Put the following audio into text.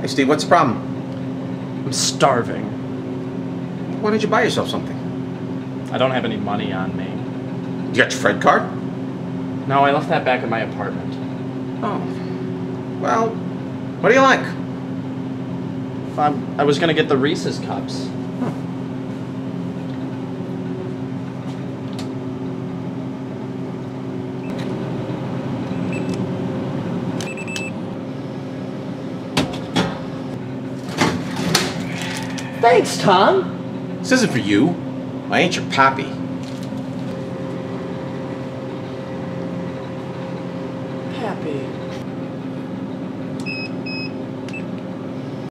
Hey, Steve, what's the problem? I'm starving. Why don't you buy yourself something? I don't have any money on me. You got your Fred card? No, I left that back at my apartment. Oh. Well, what do you like? I was gonna get the Reese's cups. Thanks, Tom. This isn't for you. I ain't your pappy.